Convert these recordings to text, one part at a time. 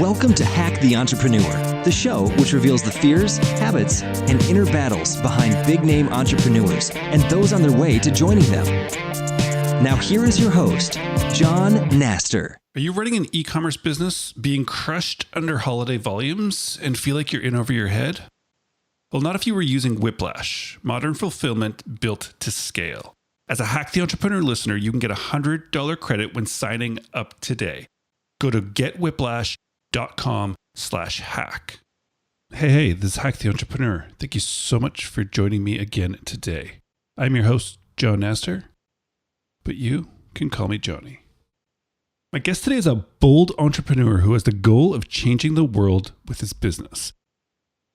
Welcome to Hack the Entrepreneur, the show which reveals the fears, habits, and inner battles behind big-name entrepreneurs and those on their way to joining them. Now here is your host, John Naster. Are you running an e-commerce business, being crushed under holiday volumes, and feel like you're in over your head? Well, not if you were using Whiplash, modern fulfillment built to scale. As a Hack the Entrepreneur listener, you can get a $100 credit when signing up today. Go to getwhiplash.com/hack. Hey, this is Hack the Entrepreneur. Thank you so much for joining me again today. I'm your host, John Naster, but you can call me Johnny. My guest today is a bold entrepreneur who has the goal of changing the world with his business.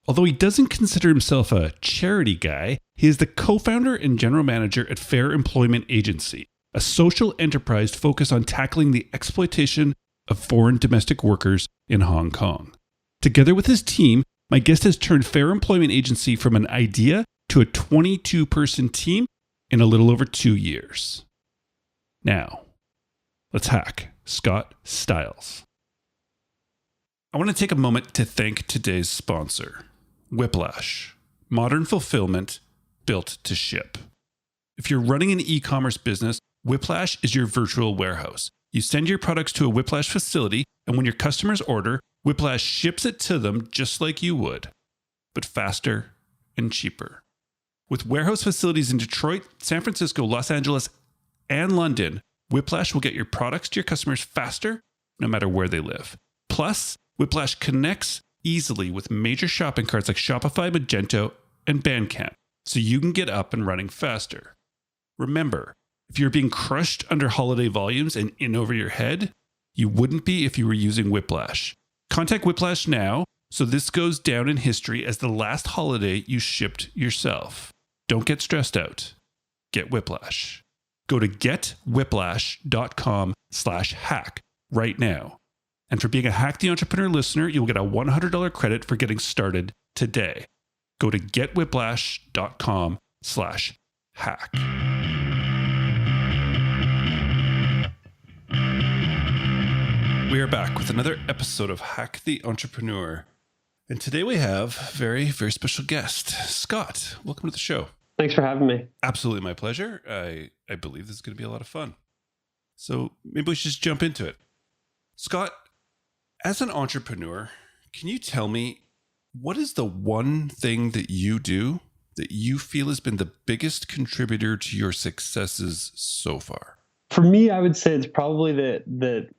Although he doesn't consider himself a charity guy, he is the co-founder and general manager at Fair Employment Agency, a social enterprise focused on tackling the exploitation of foreign domestic workers in Hong Kong. Together with his team, my guest has turned Fair Employment Agency from an idea to a 22-person team in a little over 2 years. Now, let's hack Scott Stiles. I want to take a moment to thank today's sponsor, Whiplash, modern fulfillment built to ship. If you're running an e-commerce business, Whiplash is your virtual warehouse. You send your products to a Whiplash facility, and when your customers order, Whiplash ships it to them just like you would, but faster and cheaper. With warehouse facilities in Detroit, San Francisco, Los Angeles, and London, Whiplash will get your products to your customers faster, no matter where they live. Plus, Whiplash connects easily with major shopping carts like Shopify, Magento, and Bandcamp, so you can get up and running faster. Remember, if you're being crushed under holiday volumes and in over your head, you wouldn't be if you were using Whiplash. Contact Whiplash now, so this goes down in history as the last holiday you shipped yourself. Don't get stressed out. Get Whiplash. Go to getwhiplash.com/hack right now. And for being a Hack the Entrepreneur listener, you'll get a $100 credit for getting started today. Go to getwhiplash.com/hack. We are back with another episode of Hack the Entrepreneur. And today we have a very, very special guest, Scott. Welcome to the show. Thanks for having me. Absolutely my pleasure. I believe this is going to be a lot of fun. So maybe we should just jump into it. Scott, as an entrepreneur, can you tell me what is the one thing that you do that you feel has been the biggest contributor to your successes so far? For me, I would say it's probably that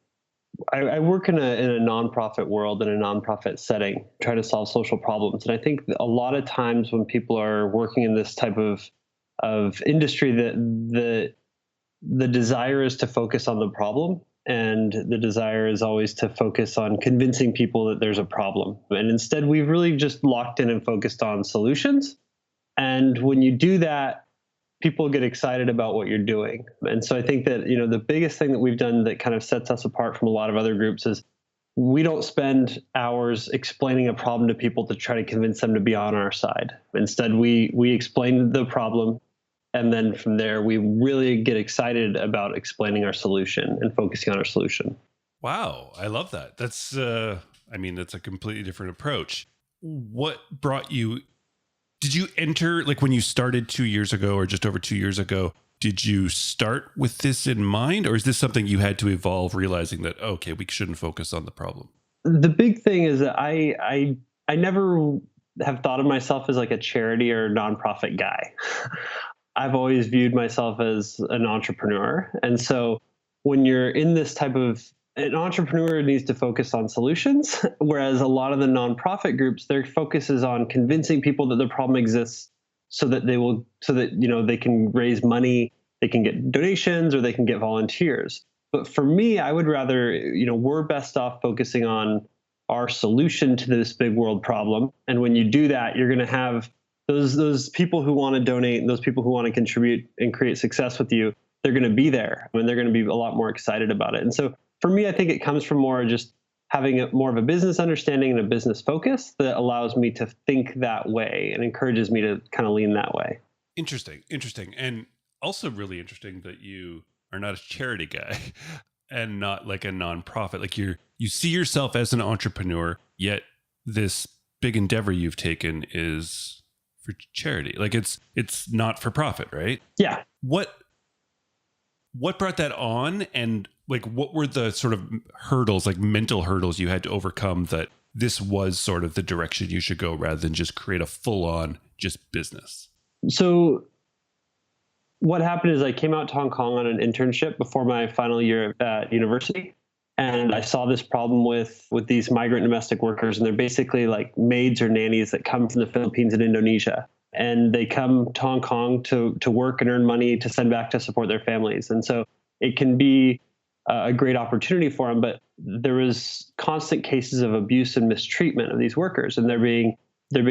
I work in a nonprofit world, in a nonprofit setting, try to solve social problems. And I think a lot of times when people are working in this type of industry, the desire is to focus on the problem. And the desire is always to focus on convincing people that there's a problem. And instead, we've really just locked in and focused on solutions. And when you do that, people get excited about what you're doing. And so I think that, the biggest thing that we've done that kind of sets us apart from a lot of other groups is we don't spend hours explaining a problem to people to try to convince them to be on our side. Instead, we explain the problem. And then from there, we really get excited about explaining our solution and focusing on our solution. Wow. I love that. That's a completely different approach. What brought you? Did you enter, like when you started 2 years ago or just over 2 years ago, did you start with this in mind? Or is this something you had to evolve, realizing that, okay, we shouldn't focus on the problem? The big thing is that I never have thought of myself as like a charity or a nonprofit guy. I've always viewed myself as an entrepreneur. And so when you're in this type of, an entrepreneur needs to focus on solutions, whereas a lot of the nonprofit groups, their focus is on convincing people that the problem exists so that they can raise money, they can get donations, or they can get volunteers. But for me, I would rather, we're best off focusing on our solution to this big world problem. And when you do that, you're going to have those people who want to donate and those people who want to contribute and create success with you, they're going to be there and they're going to be a lot more excited about it. And so for me, I think it comes from more just having more of a business understanding and a business focus that allows me to think that way and encourages me to kind of lean that way. Interesting. And also really interesting that you are not a charity guy and not like a nonprofit. Like you see yourself as an entrepreneur, yet this big endeavor you've taken is for charity. Like it's not for profit, right? Yeah. What brought that on, and like what were the sort of hurdles, like mental hurdles you had to overcome that this was sort of the direction you should go rather than just create a full-on just business? So what happened is I came out to Hong Kong on an internship before my final year at university. And I saw this problem with these migrant domestic workers. And they're basically like maids or nannies that come from the Philippines and Indonesia. And they come to Hong Kong to work and earn money to send back to support their families. And so it can be a great opportunity for them. But there was constant cases of abuse and mistreatment of these workers. And they're being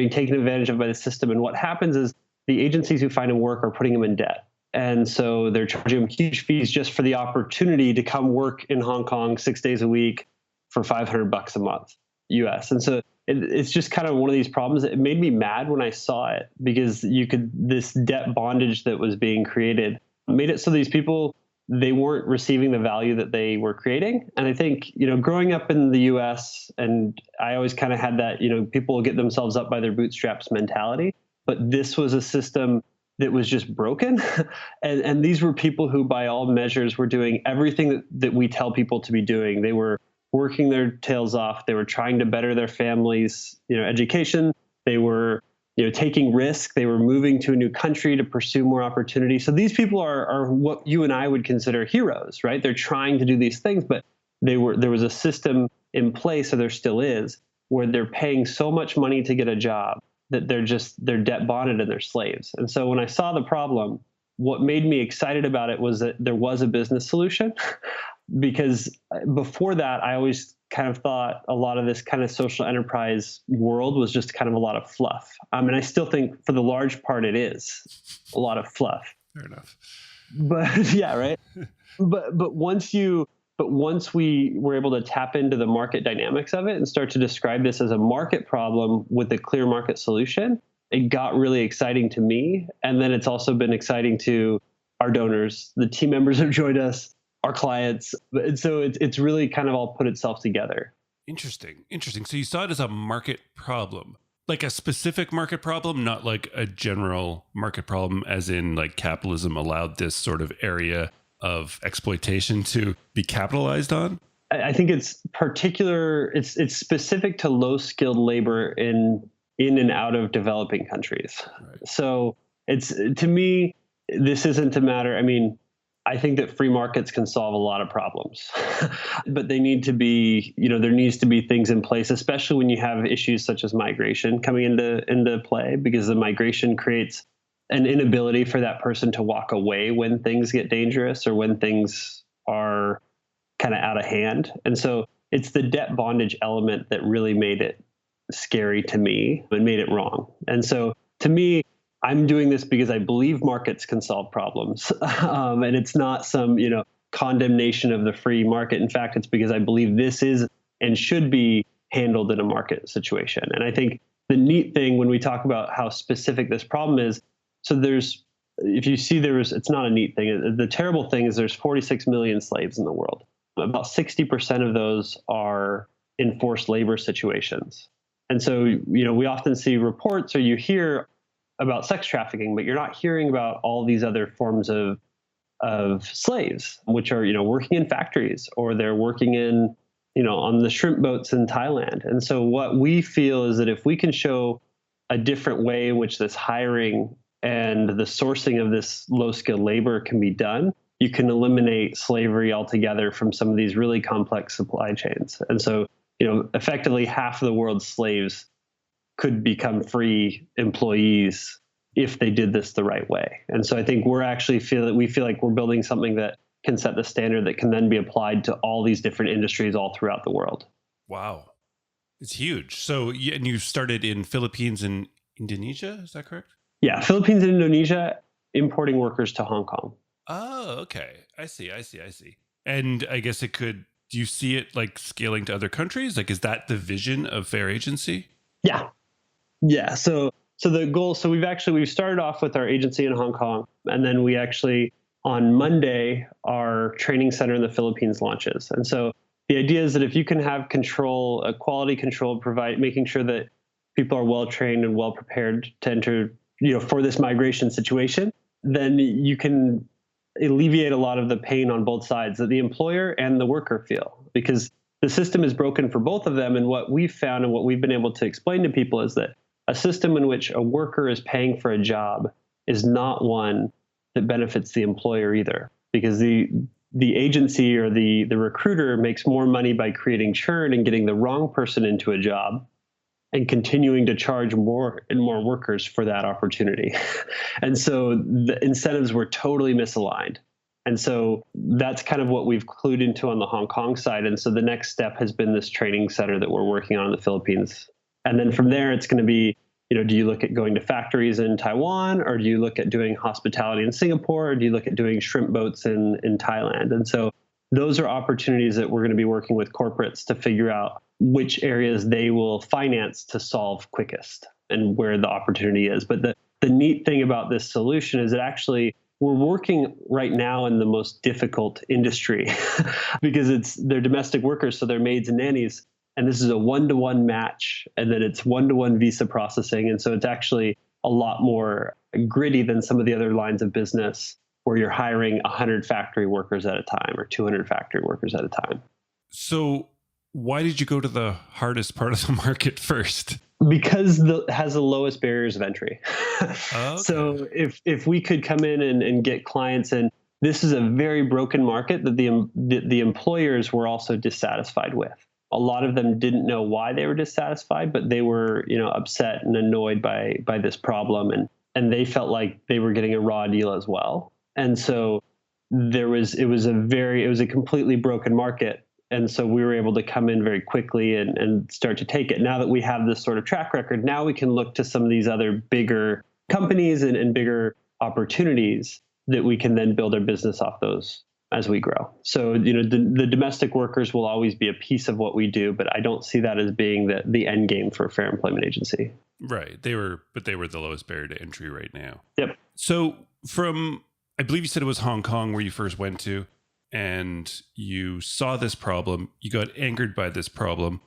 taken advantage of by the system. And what happens is the agencies who find them work are putting them in debt. And so they're charging them huge fees just for the opportunity to come work in Hong Kong 6 days a week for $500 a month US. And so it's just kind of one of these problems. It made me mad when I saw it, because this debt bondage that was being created made it so these people, they weren't receiving the value that they were creating. And I think, growing up in the US, and I always kind of had that, people get themselves up by their bootstraps mentality. But this was a system that was just broken. and these were people who, by all measures, were doing everything that we tell people to be doing. They were working their tails off. They were trying to better their families' education. They were taking risk. They were moving to a new country to pursue more opportunity. So these people are what you and I would consider heroes, right? They're trying to do these things, but there was a system in place, or there still is, where they're paying so much money to get a job that they're debt bonded and they're slaves. And so when I saw the problem, what made me excited about it was that there was a business solution. Because before that, I always kind of thought a lot of this kind of social enterprise world was just kind of a lot of fluff. And I still think for the large part it is a lot of fluff. Fair enough. But yeah, right. But once we were able to tap into the market dynamics of it and start to describe this as a market problem with a clear market solution, it got really exciting to me. And then it's also been exciting to our donors, the team members who joined us, our clients. And so it's really kind of all put itself together. Interesting. So you saw it as a market problem, like a specific market problem, not like a general market problem, as in like capitalism allowed this sort of area of exploitation to be capitalized on? I think it's particular. It's specific to low skilled labor in and out of developing countries. Right. So to me, this isn't a matter. I mean, I think that free markets can solve a lot of problems, but they need to be, there needs to be things in place, especially when you have issues such as migration coming into play, because the migration creates an inability for that person to walk away when things get dangerous or when things are kind of out of hand. And so it's the debt bondage element that really made it scary to me and made it wrong. And so to me, I'm doing this because I believe markets can solve problems. And it's not some, condemnation of the free market. In fact, it's because I believe this is and should be handled in a market situation. And I think the neat thing when we talk about how specific this problem is, so it's not a neat thing. The terrible thing is there's 46 million slaves in the world. About 60% of those are in forced labor situations. And so, we often see reports or you hear about sex trafficking, but you're not hearing about all these other forms of slaves, which are, working in factories, or they're working in, on the shrimp boats in Thailand. And so what we feel is that if we can show a different way in which this hiring and the sourcing of this low skilled labor can be done, you can eliminate slavery altogether from some of these really complex supply chains. And so, effectively half of the world's slaves could become free employees if they did this the right way. And so I think we feel like we're building something that can set the standard that can then be applied to all these different industries all throughout the world. Wow. It's huge. So, and you started in Philippines and Indonesia, is that correct? Yeah, Philippines and Indonesia, importing workers to Hong Kong. Oh, okay. I see. And I guess do you see it like scaling to other countries? Like, is that the vision of Fair Agency? Yeah. So So the goal, so we've started off with our agency in Hong Kong, and then we actually on Monday our training center in the Philippines launches. And so the idea is that if you can have control, a quality control, making sure that people are well trained and well prepared to enter, for this migration situation, then you can alleviate a lot of the pain on both sides that the employer and the worker feel, because the system is broken for both of them. And what we've found and what we've been able to explain to people is that a system in which a worker is paying for a job is not one that benefits the employer either, because the agency or the recruiter makes more money by creating churn and getting the wrong person into a job and continuing to charge more and more workers for that opportunity. And so the incentives were totally misaligned. And so that's kind of what we've clued into on the Hong Kong side. And so the next step has been this training center that we're working on in the Philippines. And then from there, it's going to be, do you look at going to factories in Taiwan, or do you look at doing hospitality in Singapore, or do you look at doing shrimp boats in Thailand? And so those are opportunities that we're going to be working with corporates to figure out which areas they will finance to solve quickest and where the opportunity is. But the neat thing about this solution is that actually we're working right now in the most difficult industry because they're domestic workers, so they're maids and nannies. And this is a one-to-one match, and then it's one-to-one visa processing. And so it's actually a lot more gritty than some of the other lines of business where you're hiring 100 factory workers at a time or 200 factory workers at a time. So why did you go to the hardest part of the market first? Because it has the lowest barriers of entry. Okay. So if we could come in and get clients, and this is a very broken market that the employers were also dissatisfied with. A lot of them didn't know why they were dissatisfied, but they were, upset and annoyed by this problem, and they felt like they were getting a raw deal as well. And so it was a completely broken market. And so we were able to come in very quickly and start to take it. Now that we have this sort of track record, now we can look to some of these other bigger companies and bigger opportunities that we can then build our business off those as we grow. So, the domestic workers will always be a piece of what we do, but I don't see that as being the end game for a fair employment agency. Right. They were the lowest barrier to entry right now. Yep. So I believe you said it was Hong Kong where you first went to, and you saw this problem, you got angered by this problem.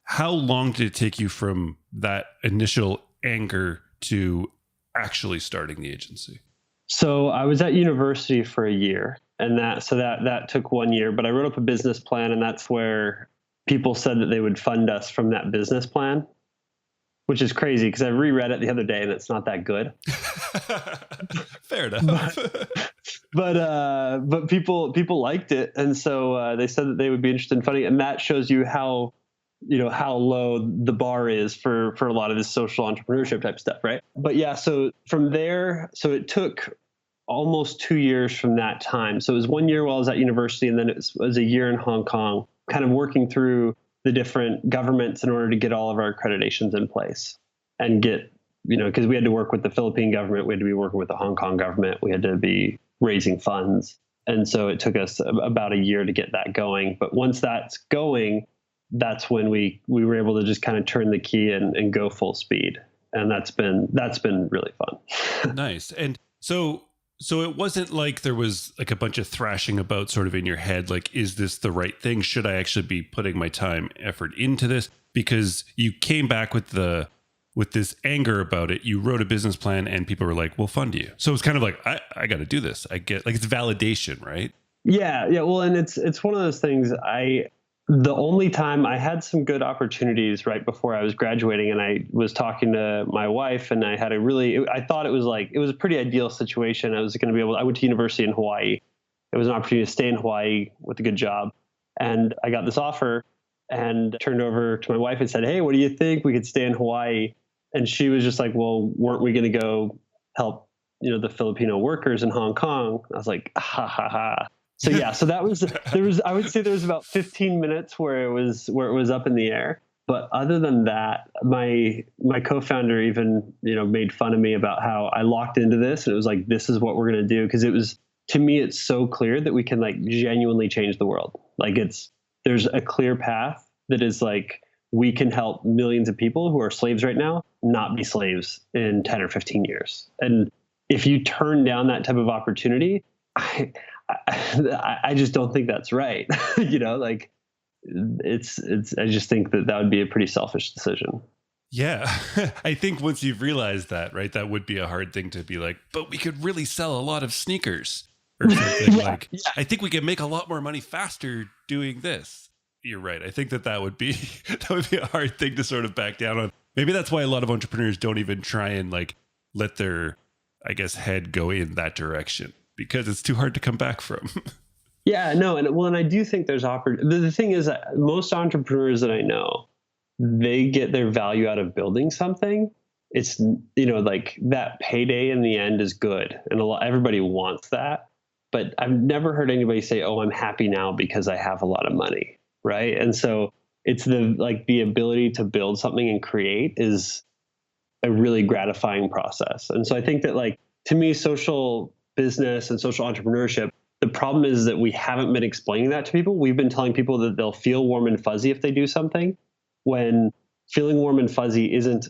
How long did it take you from that initial anger to actually starting the agency? So I was at university for a year, and that took 1 year, but I wrote up a business plan, and that's where people said that they would fund us from that business plan, which is crazy because I reread it the other day and it's not that good. Fair enough. But people liked it, and so they said that they would be interested in funding it, and that shows you how low the bar is for a lot of this social entrepreneurship type stuff, right? But yeah, so from there, so it took almost 2 years from that time. So it was 1 year while I was at university, and then it was a year in Hong Kong, kind of working through the different governments in order to get all of our accreditations in place and get, because we had to work with the Philippine government, we had to be working with the Hong Kong government, we had to be raising funds. And so it took us about a year to get that going. But once that's going, that's when we were able to just kind of turn the key and go full speed. And that's been really fun. Nice. And so it wasn't like there was like a bunch of thrashing about sort of in your head, like, is this the right thing? Should I actually be putting my time, effort into this? Because you came back with this anger about it. You wrote a business plan and people were like, we'll fund you. So it's kind of like, I got to do this. I get, like, it's validation, right? Yeah. Well, and it's one of those things. The only time I had some good opportunities right before I was graduating, and I was talking to my wife, and I had I thought it was a pretty ideal situation. I went to university in Hawaii. It was an opportunity to stay in Hawaii with a good job. And I got this offer and turned over to my wife and said, hey, what do you think? We could stay in Hawaii. And she was just like, well, weren't we going to go help, the Filipino workers in Hong Kong? I was like, ha ha ha. So yeah, so I would say there was about 15 minutes where it was up in the air. But other than that, my co-founder even, made fun of me about how I locked into this, and it was like, this is what we're going to do. Because to me, it's so clear that we can genuinely change the world. There's a clear path that is we can help millions of people who are slaves right now not be slaves in 10 or 15 years. And if you turn down that type of opportunity, I just don't think that's right. Like I just think that would be a pretty selfish decision. Yeah. I think once you've realized that, right, that would be a hard thing to be like, but we could really sell a lot of sneakers or something. I think we can make a lot more money faster doing this. You're right. I think that would be a hard thing to sort of back down on. Maybe that's why a lot of entrepreneurs don't even try and like let their, I guess, head go in that direction, because it's too hard to come back from. Yeah, no. And I do think there's the thing is that most entrepreneurs that I know, they get their value out of building something. It's, like that payday in the end is good. And everybody wants that. But I've never heard anybody say, oh, I'm happy now because I have a lot of money. Right. And so it's the ability to build something and create is a really gratifying process. And so I think that, to me, social business and social entrepreneurship, the problem is that we haven't been explaining that to people. We've been telling people that they'll feel warm and fuzzy if they do something, when feeling warm and fuzzy isn't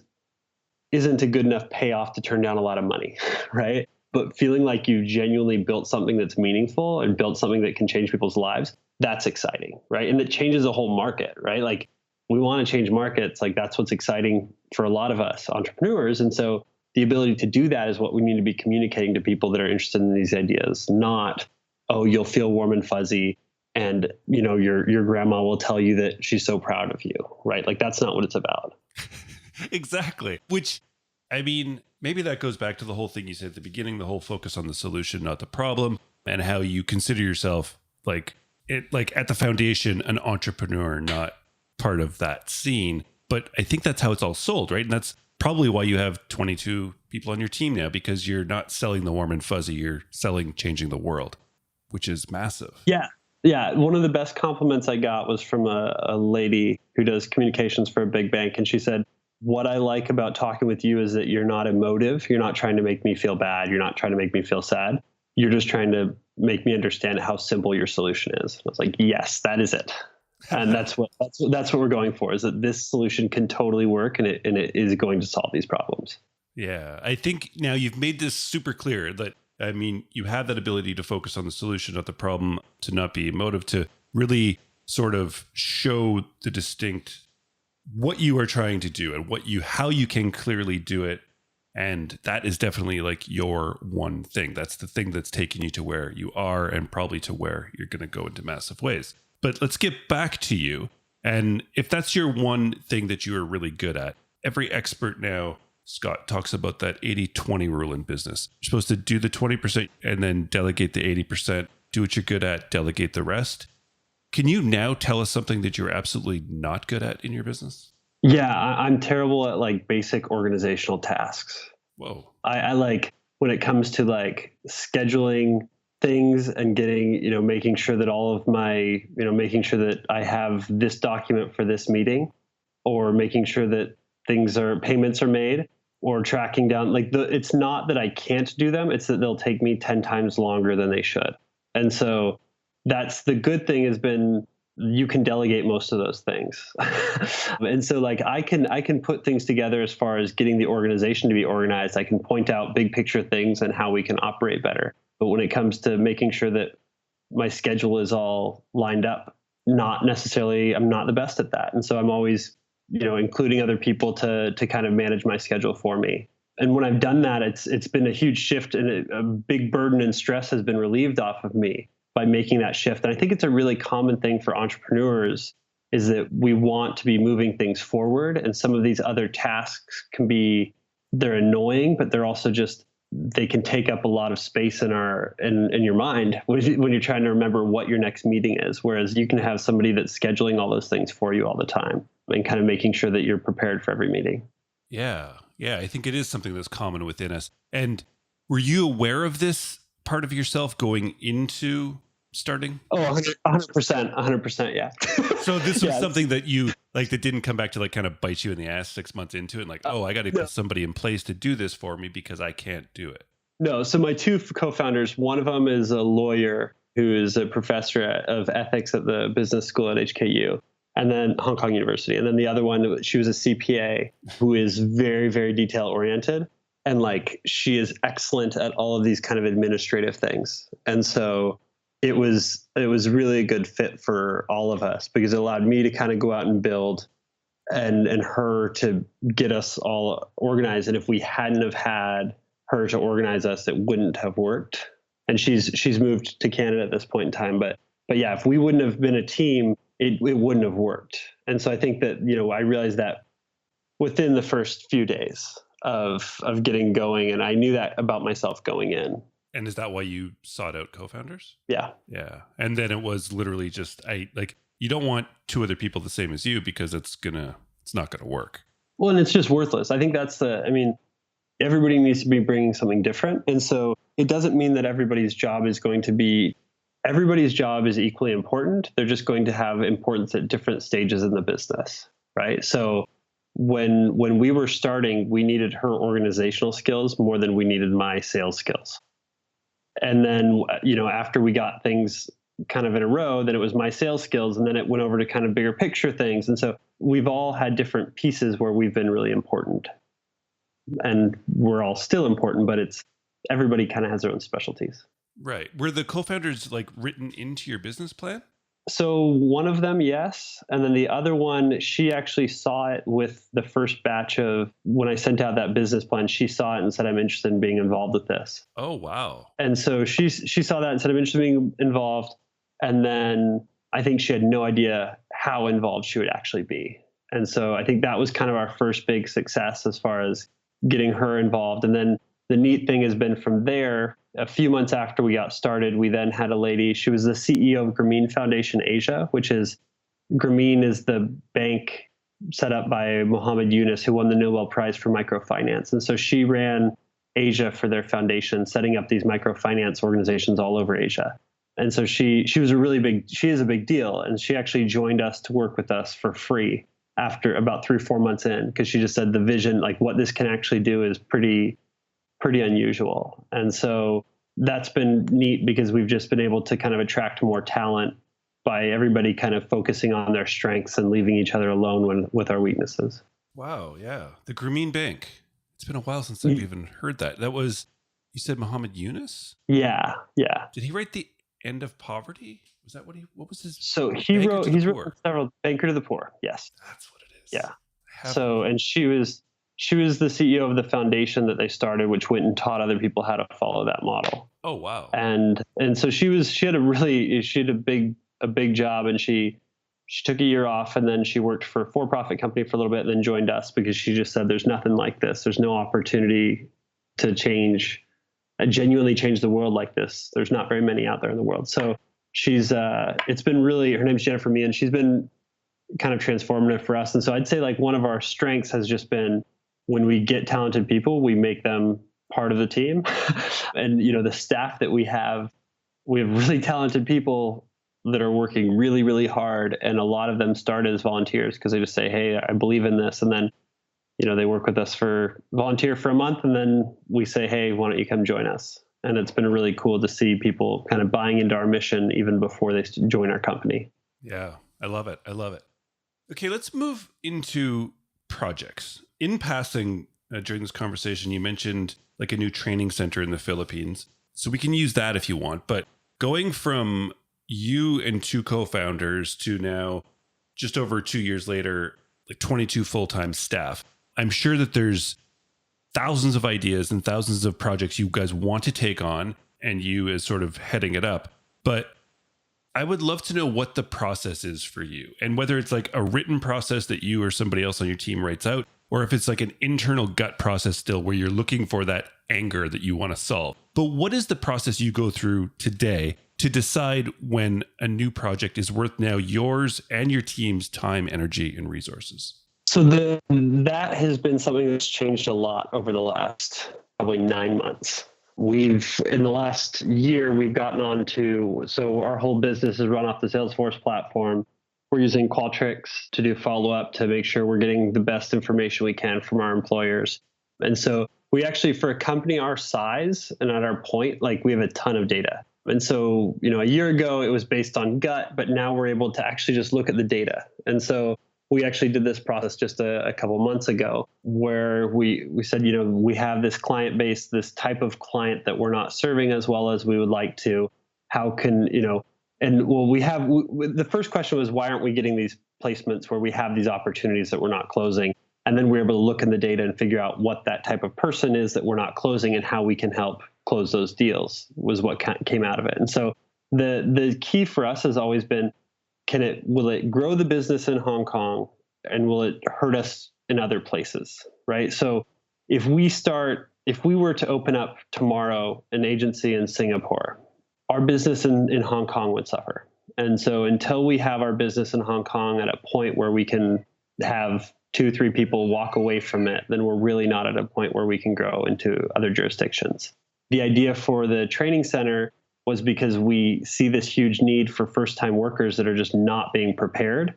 a good enough payoff to turn down a lot of money, right? But feeling like you genuinely built something that's meaningful and built something that can change people's lives, that's exciting, right? And it changes the whole market, right? Like, we want to change markets. Like, that's what's exciting for a lot of us entrepreneurs. And so the ability to do that is what we need to be communicating to people that are interested in these ideas, not, oh, you'll feel warm and fuzzy and, your grandma will tell you that she's so proud of you, right? Like, that's not what it's about. Exactly. Which, I mean, maybe that goes back to the whole thing you said at the beginning, the whole focus on the solution, not the problem, and how you consider yourself like at the foundation, an entrepreneur, not part of that scene. But I think that's how it's all sold, right? And that's probably why you have 22 people on your team now, because you're not selling the warm and fuzzy, you're selling changing the world, which is massive. Yeah. Yeah. One of the best compliments I got was from a lady who does communications for a big bank. And she said, what I like about talking with you is that you're not emotive. You're not trying to make me feel bad. You're not trying to make me feel sad. You're just trying to make me understand how simple your solution is. I was like, yes, that is it. And that's what we're going for, is that this solution can totally work and it is going to solve these problems. Yeah. I think now you've made this super clear that, I mean, you have that ability to focus on the solution, not the problem, to not be emotive, to really sort of show the distinct what you are trying to do and how you can clearly do it. And that is definitely like your one thing. That's the thing that's taking you to where you are and probably to where you're going to go into massive ways. But let's get back to you. And if that's your one thing that you are really good at, every expert now, Scott, talks about that 80-20 rule in business. You're supposed to do the 20% and then delegate the 80%, do what you're good at, delegate the rest. Can you now tell us something that you're absolutely not good at in your business? Yeah, I'm terrible at basic organizational tasks. Whoa. I like when it comes to scheduling things and getting, making sure that all of my, making sure that I have this document for this meeting, or making sure that payments are made, or tracking down, it's not that I can't do them. It's that they'll take me 10 times longer than they should. And so that's the good thing has been, you can delegate most of those things. And so I can put things together as far as getting the organization to be organized. I can point out big picture things and how we can operate better. But when it comes to making sure that my schedule is all lined up, not necessarily, I'm not the best at that. And so I'm always, including other people to kind of manage my schedule for me. And when I've done that, it's been a huge shift, and a big burden and stress has been relieved off of me by making that shift. And I think it's a really common thing for entrepreneurs, is that we want to be moving things forward. And some of these other tasks they're annoying, but they're also they can take up a lot of space in your mind when you're trying to remember what your next meeting is. Whereas you can have somebody that's scheduling all those things for you all the time and kind of making sure that you're prepared for every meeting. Yeah. Yeah. I think it is something that's common within us. And were you aware of this part of yourself going into starting? Oh, 100%. Yeah. So this was something that you that didn't come back to kind of bite you in the ass 6 months into it, and I got to put somebody in place to do this for me because I can't do it. No. So my two co-founders, one of them is a lawyer who is a professor of ethics at the business school at HKU. and then Hong Kong University. And then the other one, she was a CPA who is very, very detail oriented. And like, she is excellent at all of these kind of administrative things. And so it was really a good fit for all of us because it allowed me to kind of go out and build and her to get us all organized. And if we hadn't have had her to organize us, it wouldn't have worked. And she's moved to Canada at this point in time. But yeah, if we wouldn't have been a team, it wouldn't have worked. And so I think that, I realized that within the first few days of getting going, and I knew that about myself going in. And is that why you sought out co-founders? Yeah. Yeah. And then it was literally just, you don't want two other people the same as you because it's not going to work. Well, and it's just worthless. I think everybody needs to be bringing something different. And so it doesn't mean that everybody's job is equally important. They're just going to have importance at different stages in the business, right? So when we were starting, we needed her organizational skills more than we needed my sales skills. And then, after we got things kind of in a row, then it was my sales skills, and then it went over to kind of bigger picture things. And so we've all had different pieces where we've been really important, and we're all still important, but everybody kind of has their own specialties. Right. Were the co-founders written into your business plan? So one of them, yes. And then the other one, she actually saw it with the first batch of when I sent out that business plan, she saw it and said, I'm interested in being involved with this. Oh, wow. And so she saw that and said, I'm interested in being involved. And then I think she had no idea how involved she would actually be. And so I think that was kind of our first big success as far as getting her involved. And then the neat thing has been from there, a few months after we got started, we then had a lady, she was the CEO of Grameen Foundation Asia, Grameen is the bank set up by Muhammad Yunus, who won the Nobel Prize for microfinance. And so she ran Asia for their foundation, setting up these microfinance organizations all over Asia. And so she is a big deal. And she actually joined us to work with us for free after about 3 or 4 months in, because she just said the vision, like what this can actually do is pretty unusual. And so that's been neat because we've just been able to kind of attract more talent by everybody kind of focusing on their strengths and leaving each other alone with our weaknesses. Wow. Yeah. The Grameen Bank. It's been a while since I've even heard that. That was, you said Muhammad Yunus? Yeah. Yeah. Did he write The End of Poverty? Was that what was his? So he's written several, Banker to the Poor. Yes. That's what it is. Yeah. So, and she was the CEO of the foundation that they started, which went and taught other people how to follow that model. Oh, wow. And so she had a big job, and she took a year off, and then she worked for a for-profit company for a little bit, and then joined us because she just said, there's nothing like this. There's no opportunity to genuinely change the world like this. There's not very many out there in the world. So it's been really, her name's Jennifer Meehan. She's been kind of transformative for us. And so I'd say one of our strengths has just been when we get talented people, we make them part of the team. And, the staff that we have really talented people that are working really, really hard. And a lot of them start as volunteers because they just say, hey, I believe in this. And then, they work with us volunteer for a month. And then we say, hey, why don't you come join us? And it's been really cool to see people kind of buying into our mission even before they join our company. Yeah, I love it. Okay, let's move into projects. In passing, during this conversation, you mentioned a new training center in the Philippines. So we can use that if you want. But going from you and 2 co-founders to now, just over 2 years later, 22 full-time staff, I'm sure that there's thousands of ideas and thousands of projects you guys want to take on, and you as sort of heading it up. But I would love to know what the process is for you, and whether it's a written process that you or somebody else on your team writes out, or if it's an internal gut process still where you're looking for that anger that you want to solve. But what is the process you go through today to decide when a new project is worth now yours and your team's time, energy, and resources? So that has been something that's changed a lot over the last probably 9 months. In the last year, we've gotten on so our whole business is run off the Salesforce platform. We're using Qualtrics to do follow-up to make sure we're getting the best information we can from our employers. And so we actually, for a company our size and at our point, we have a ton of data. And so, a year ago it was based on gut, but now we're able to actually just look at the data. And so we actually did this process just a couple months ago where we said, we have this client base, this type of client that we're not serving as well as we would like to. How can, and well, the first question was, why aren't we getting these placements where we have these opportunities that we're not closing? And then we're able to look in the data and figure out what that type of person is that we're not closing and how we can help close those deals was what came out of it. And so the key for us has always been, will it grow the business in Hong Kong and will it hurt us in other places, right? So if we were to open up tomorrow an agency in Singapore, our business in Hong Kong would suffer. And so until we have our business in Hong Kong at a point where we can have 2-3 people walk away from it, then we're really not at a point where we can grow into other jurisdictions. The idea for the training center was because we see this huge need for first-time workers that are just not being prepared.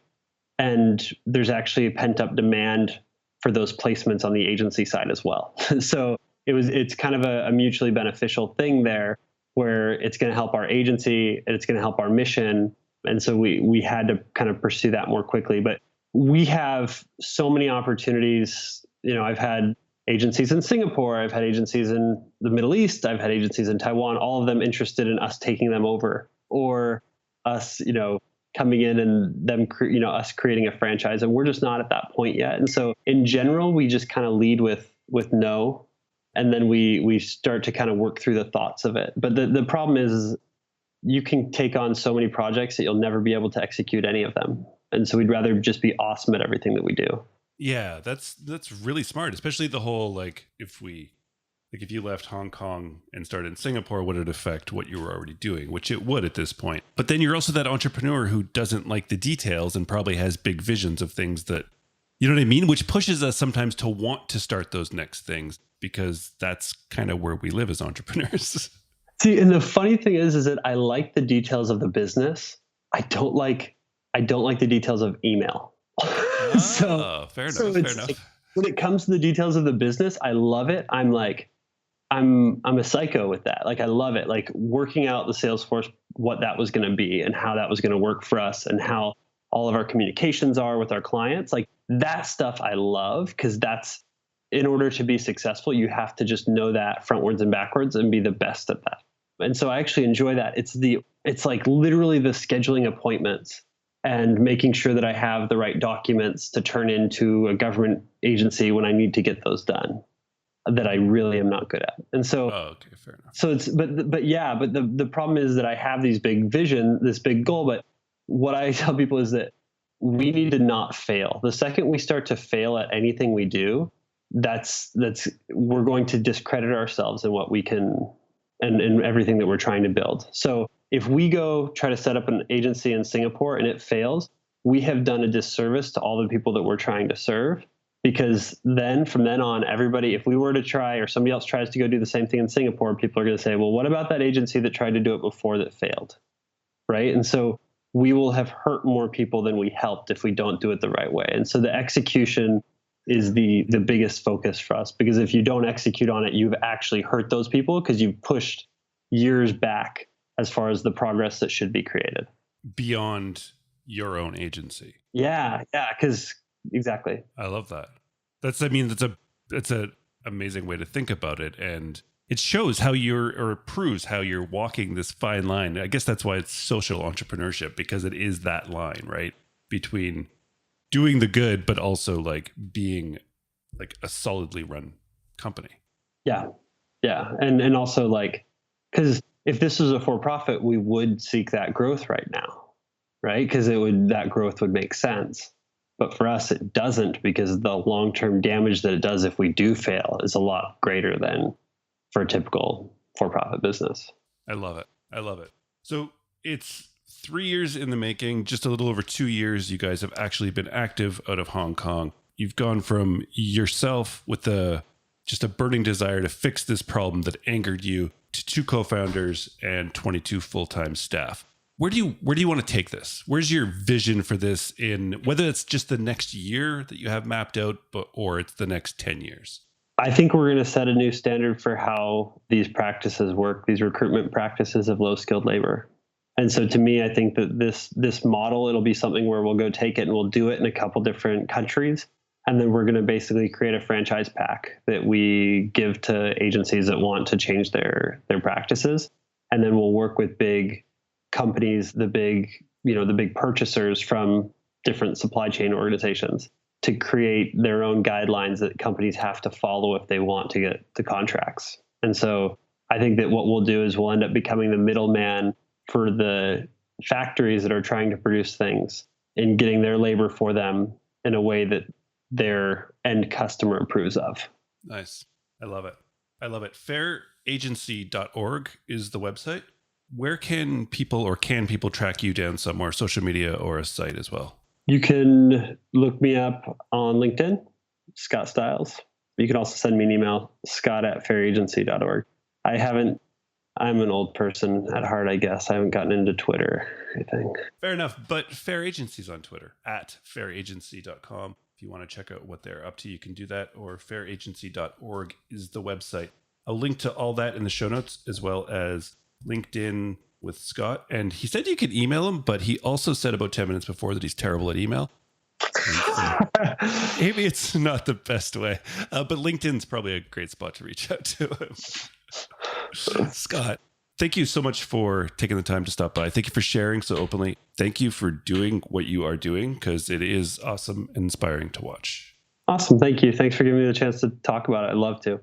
And there's actually a pent-up demand for those placements on the agency side as well. So it's kind of a mutually beneficial thing there where it's going to help our agency and it's going to help our mission. And so we had to kind of pursue that more quickly. But we have so many opportunities. I've had agencies in Singapore, I've had agencies in the Middle East, I've had agencies in Taiwan, all of them interested in us taking them over or us, coming in and them, us creating a franchise. And we're just not at that point yet. And so in general, we just kind of lead with no, and then we start to kind of work through the thoughts of it. But the problem is you can take on so many projects that you'll never be able to execute any of them. And so we'd rather just be awesome at everything that we do. Yeah, that's really smart, especially the whole, if you left Hong Kong and started in Singapore, would it affect what you were already doing? Which it would at this point. But then you're also that entrepreneur who doesn't like the details and probably has big visions of things that, you know what I mean? Which pushes us sometimes to want to start those next things because that's kind of where we live as entrepreneurs. See, and the funny thing is that I like the details of the business. I don't like the details of email. Fair enough. Like, when it comes to the details of the business, I love it. I'm a psycho with that. I love it. Working out the Salesforce, what that was going to be and how that was going to work for us and how all of our communications are with our clients. That stuff I love because that's, in order to be successful, you have to just know that frontwards and backwards and be the best at that. And so I actually enjoy that. It's literally the scheduling appointments and making sure that I have the right documents to turn into a government agency when I need to get those done that I really am not good at. And so, okay, fair enough. So but the problem is that I have this big goal, but what I tell people is that we need to not fail. The second we start to fail at anything we do, we're going to discredit ourselves in what we can and everything that we're trying to build. So if we go try to set up an agency in Singapore and it fails, we have done a disservice to all the people that we're trying to serve, because then from then on, everybody, if we were to try or somebody else tries to go do the same thing in Singapore, people are going to say, well, what about that agency that tried to do it before that failed? Right. And so we will have hurt more people than we helped if we don't do it the right way. And so the execution is the biggest focus for us, because if you don't execute on it, you've actually hurt those people because you've pushed years back as far as the progress that should be created. Beyond your own agency. Yeah, because exactly. I love that. That's an amazing way to think about it. And it shows proves how you're walking this fine line. I guess that's why it's social entrepreneurship, because it is that line, right? Between doing the good, but also being a solidly run company. Yeah. And also because if this was a for-profit, we would seek that growth right now, right? Because that growth would make sense. But for us, it doesn't, because the long-term damage that it does if we do fail is a lot greater than for a typical for-profit business. I love it. So it's 3 years in the making, just a little over 2 years. You guys have actually been active out of Hong Kong. You've gone from yourself with just a burning desire to fix this problem that angered you to 2 co-founders and 22 full-time staff. Where do you want to take this? Where's your vision for this, in whether it's just the next year that you have mapped out, or it's the next 10 years? I think we're going to set a new standard for how these practices work, these recruitment practices of low-skilled labor. And so to me, I think that this model, it'll be something where we'll go take it and we'll do it in a couple different countries. And then we're going to basically create a franchise pack that we give to agencies that want to change their practices. And then we'll work with big companies, the big purchasers from different supply chain organizations to create their own guidelines that companies have to follow if they want to get the contracts. And so I think that what we'll do is we'll end up becoming the middleman for the factories that are trying to produce things and getting their labor for them in a way that their end customer approves of. Nice. I love it. Fairagency.org is the website. Where can people track you down somewhere, social media or a site as well? You can look me up on LinkedIn, Scott Stiles. You can also send me an email, scott@fairagency.org. I'm an old person at heart, I guess. I haven't gotten into Twitter or anything. Fair enough. But Fair Agency's on Twitter, @fairagency.com. If you want to check out what they're up to, you can do that. Or fairagency.org is the website. I'll link to all that in the show notes, as well as LinkedIn with Scott. And he said you could email him, but he also said about 10 minutes before that he's terrible at email. Maybe it's not the best way. But LinkedIn's probably a great spot to reach out to him. Scott, thank you so much for taking the time to stop by. Thank you for sharing so openly. Thank you for doing what you are doing, because it is awesome and inspiring to watch. Awesome. Thank you. Thanks for giving me the chance to talk about it. I'd love to.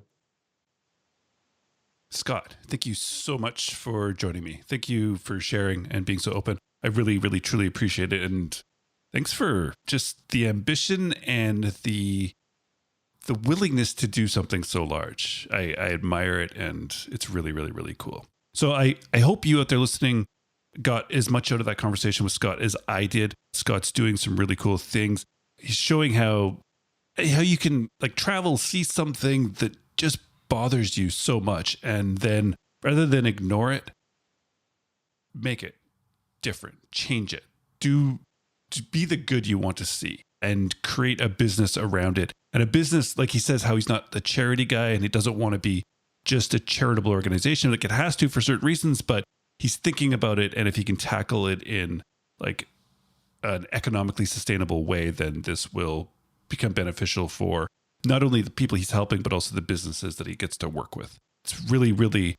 Scott, thank you so much for joining me. Thank you for sharing and being so open. I really, really, truly appreciate it. And thanks for just the ambition and the willingness to do something so large. I admire it, and it's really, really, really cool. So I hope you out there listening got as much out of that conversation with Scott as I did. Scott's doing some really cool things. He's showing how you can travel, see something that just bothers you so much, and then rather than ignore it, make it different, change it, to be the good you want to see, and create a business around it. And a business, like he says, how he's not the charity guy and he doesn't want to be just a charitable organization. It has to for certain reasons, but he's thinking about it. And if he can tackle it in an economically sustainable way, then this will become beneficial for not only the people he's helping, but also the businesses that he gets to work with. It's really, really,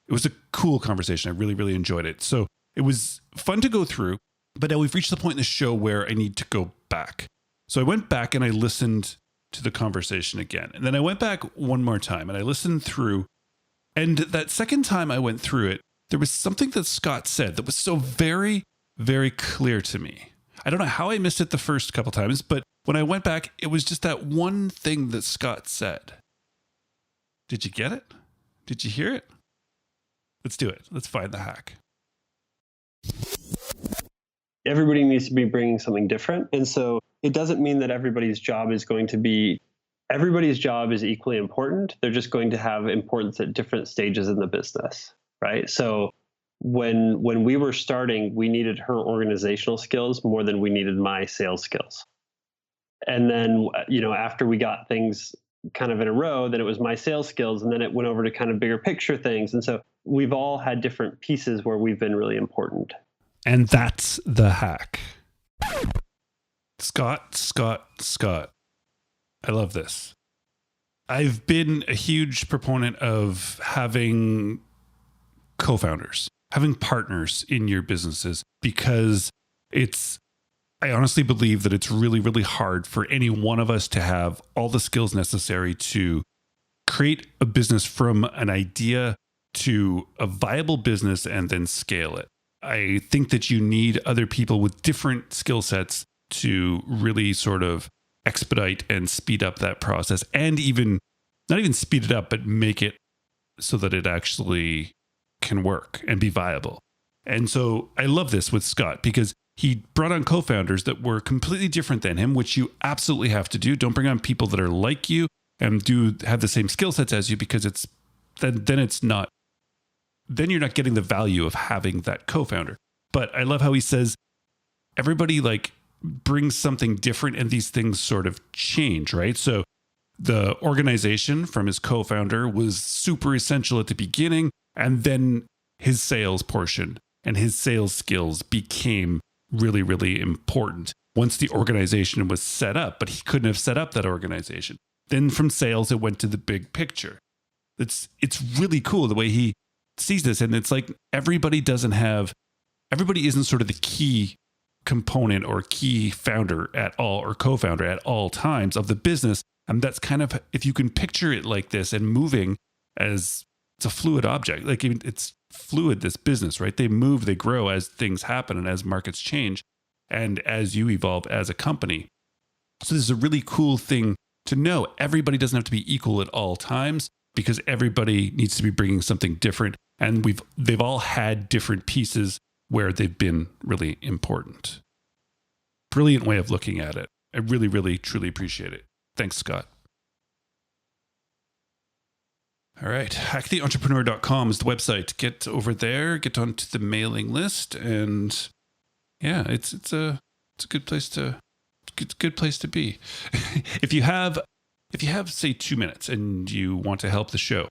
it was a cool conversation. I really, really enjoyed it. So it was fun to go through, but now we've reached the point in the show where I need to go back. So I went back and I listened to the conversation again. And then I went back one more time and I listened through. And that second time I went through it, there was something that Scott said that was so very, very clear to me. I don't know how I missed it the first couple times, but when I went back, it was just that one thing that Scott said. Did you get it? Did you hear it? Let's do it. Let's find the hack. Everybody needs to be bringing something different. And so it doesn't mean that everybody's job is equally important. They're just going to have importance at different stages in the business, right? So when we were starting, we needed her organizational skills more than we needed my sales skills. And then, after we got things kind of in a row, then it was my sales skills, and then it went over to kind of bigger picture things. And so we've all had different pieces where we've been really important. And that's the hack. Scott. I love this. I've been a huge proponent of having co-founders, having partners in your businesses, because I honestly believe that it's really, really hard for any one of us to have all the skills necessary to create a business from an idea to a viable business and then scale it. I think that you need other people with different skill sets to really sort of expedite and speed up that process, and not even speed it up, but make it so that it actually can work and be viable. And so I love this with Scott, because he brought on co-founders that were completely different than him, which you absolutely have to do. Don't bring on people that are like you and do have the same skill sets as you, because then you're not getting the value of having that co-founder. But I love how he says everybody brings something different, and these things sort of change, right? So the organization from his co-founder was super essential at the beginning, and then his sales portion and his sales skills became really, really important once the organization was set up, but he couldn't have set up that organization. Then from sales, it went to the big picture. It's really cool the way he sees this. And it's like everybody isn't sort of the key component or key founder at all or co-founder at all times of the business. And that's kind of, if you can picture it like this and moving as it's a fluid object, like it's fluid, this business, right? They move, they grow as things happen and as markets change and as you evolve as a company. So this is a really cool thing to know. Everybody doesn't have to be equal at all times because everybody needs to be bringing something different. And they've all had different pieces where they've been really important. Brilliant way of looking at it. I really, really, truly appreciate it. Thanks, Scott. All right. HackTheEntrepreneur.com is the website. Get over there, get onto the mailing list. And yeah, it's a good place to be. If you have, say 2 minutes and you want to help the show,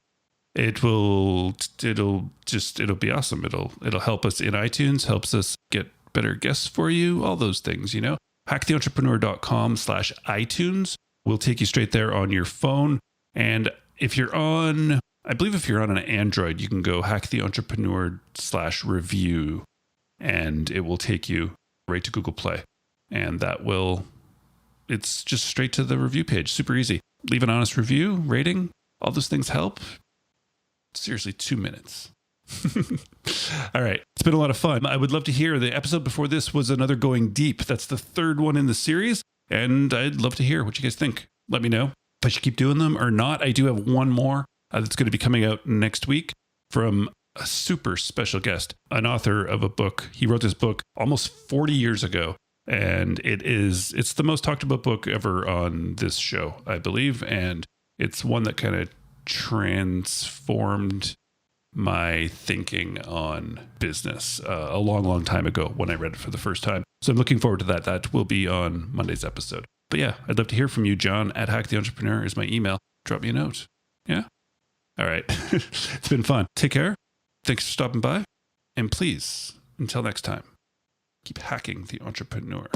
it'll be awesome. It'll help us in iTunes, helps us get better guests for you, all those things, HackTheEntrepreneur.com/iTunes will take you straight there on your phone. And if you're on an Android, you can go HackTheEntrepreneur/review and it will take you right to Google Play. And it's just straight to the review page. Super easy. Leave an honest review, rating, all those things help. Seriously, 2 minutes. All right. It's been a lot of fun. I would love to hear. The episode before this was another Going Deep. That's the third one in the series. And I'd love to hear what you guys think. Let me know if I should keep doing them or not. I do have one more that's going to be coming out next week from a super special guest, an author of a book. He wrote this book almost 40 years ago. And it's the most talked about book ever on this show, I believe. And it's one that kind of transformed my thinking on business a long, long time ago when I read it for the first time. So I'm looking forward to that. That will be on Monday's episode. But yeah, I'd love to hear from you. John at Hack the Entrepreneur is my email. Drop me a note. Yeah. All right. It's been fun. Take care. Thanks for stopping by. And please, until next time, keep hacking the entrepreneur.